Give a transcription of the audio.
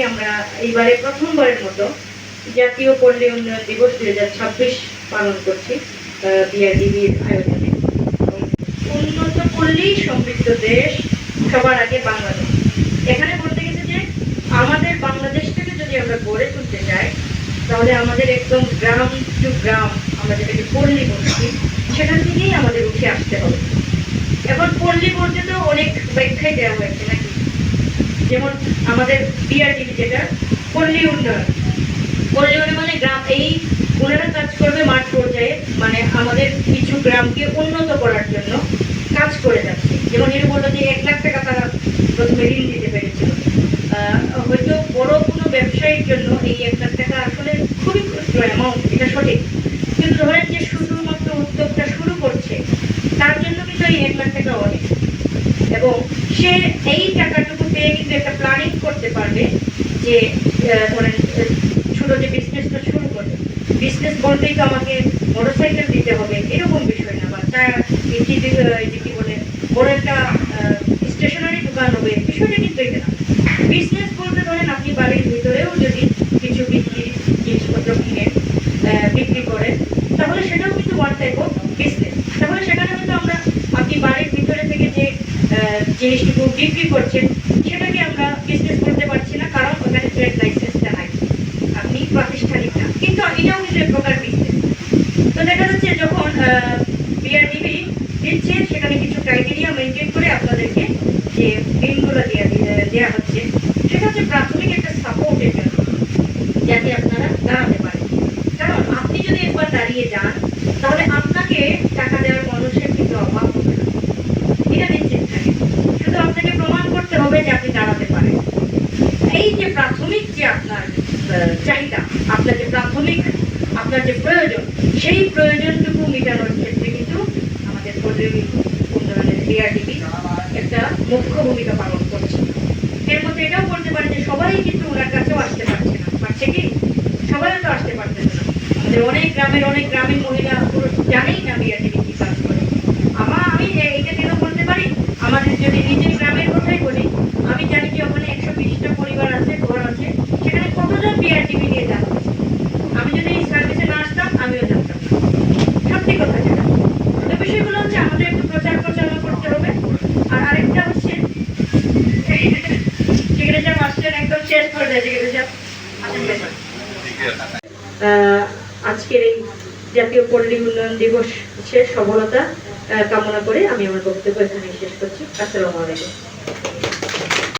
আমরা এইবারে প্রথমবারের মতো জাতীয় পল্লী উন্নয়ন দিবস 2026 পালন করছি বিআরডিবির আয়োজনে। উন্নত পল্লী সমৃদ্ধ দেশ, সবার আগে বাংলাদেশ। এখানে বলতে গেছে যে আমাদের বাংলাদেশটাকে যদি আমরা গড়ে তুলতে চাই, তাহলে আমাদের একদম গ্রাম টু গ্রাম, আমরা যেটাকে পল্লী বলছি, সেখান থেকেই আমাদের উঠে আসতে হবে। এখন পল্লী বলতে তো অনেক ব্যাখ্যাই দেওয়া হয়েছে নাকি, যেমন আমাদের বিআরডিবি যেটা পল্লী উন্নয়ন, পল্লী উন্নয়ন মানে গ্রাম, এই ওনারা কাজ করবে মাঠ পর্যায়ে, মানে আমাদের কিছু গ্রামকে উন্নত করার জন্য কাজ করে যাচ্ছে। যেমন এর বললো যে 1 লাখ টাকা তারা প্রথমে ঋণ দিতে পেরেছিল। হয়তো বড় কোনো ব্যবসায়ীর জন্য এই 1 লাখ টাকা আসলে খুবই ক্ষুদ্র অ্যামাউন্ট, এটা সঠিক, কিন্তু ধরেন যে শুধুমাত্র উদ্যোগটা শুরু করছে তার জন্য কিন্তু এই 1 লাখ টাকা অনেক, এবং সে এই টাকাটুকু পেয়ে কিন্তু একটা প্ল্যানিং করতে পারবে যে ধরেন ছোট যে বিজনেসটা শুরু করবে। বিজনেস বলতেই তো আমাকে মোটরসাইকেল দিতে হবে এরকম বিষয় না, বা কি বলে বড় একটা স্টেশনারি দোকান হবে, বিষয়টা কিন্তু এটা না। বিজনেস বলতে ধরেন আপনি বাড়ির ভিতরেও যদি কিছু জিনিসপত্র কিনে বিক্রি করেন, তাহলে সেটাও কিন্তু ওয়ান টাইপ অফ বিজনেস। তাহলে সেখানে কিন্তু আমরা আপনি বাড়ির ভিতরে থেকে যে জিনিসটুকু বিক্রি করছেন সেটাকে আমরা বিজনেস করতে পারছি না, কারণ ওখানে ট্রেড লাইসেন্সটা নাই, আপনি প্রাতিষ্ঠানিক না, কিন্তু এটাও কিন্তু এক প্রকার বিজনেস। তো দেখা যাচ্ছে যখন বিআরডিবি দিচ্ছে, সেখানে কিছু ক্রাইটেরিয়া মেনটেন করে আপনাদেরকে যে ঋণগুলো দেওয়া হচ্ছে, সেটা হচ্ছে প্রাথমিক একটা সাপোর্টের জন্য, যাতে আপনারা দাঁড়াতে পারেন। কারণ আপনি যদি একবার দাঁড়িয়ে যান, তাহলে আপনাকে টাকা দেওয়ার মানুষের কিন্তু অভাব হবে না, এটা নিশ্চিত থাকে। শুধু আপনাকে প্রমাণ করতে হবে যে আপনি দাঁড়াতে পারেন। এই যে প্রাথমিক যে আপনার চাহিদা, আপনার যে প্রাথমিক আপনার যে প্রয়োজন, সেই প্রয়োজনটুকু মেটানোর ক্ষেত্রে কিন্তু আমাদের পল্লী উন্নয়নের বিআরডিবি একটা মুখ্য ভূমিকা পালন করছে। এর মধ্যে এটাও বলতে পারে যে সবাই কিন্তু ওনার কাছেও আসতে পারছে না, পারছে কি? সবাই তো আসতে পারতেছে না। আমাদের অনেক গ্রামীণ মহিলা পুরুষ জানেই না বিআরডিবি কি কাজ করে। আমি এইটা কেন বলতে পারি, আমাদের যদি নিজের গ্রামের কথাই বলি, আমি জানি যে ওখানে 120টা পরিবার আছে, ঘর আছে, সেখানে কতজন বিআরডিবি নিয়ে যাচ্ছে। আমি যদি এই সার্ভিসে না আসতাম, আমিও জানতাম না, সত্যি কথা যেটা। তো বিষয়গুলো হচ্ছে আমাদের একটু প্রচারণা করতে হবে। আর আরেকটা হচ্ছে সেক্রেটারি মাস্টার একদম শেষ করে দেয়, সেক্রেটারি আজকের এই জাতীয় পল্লী উন্নয়ন দিবসের সফলতা কামনা করে আমি আমার বক্তব্য এখানে শেষ করছি। আসসালামু আলাইকুম।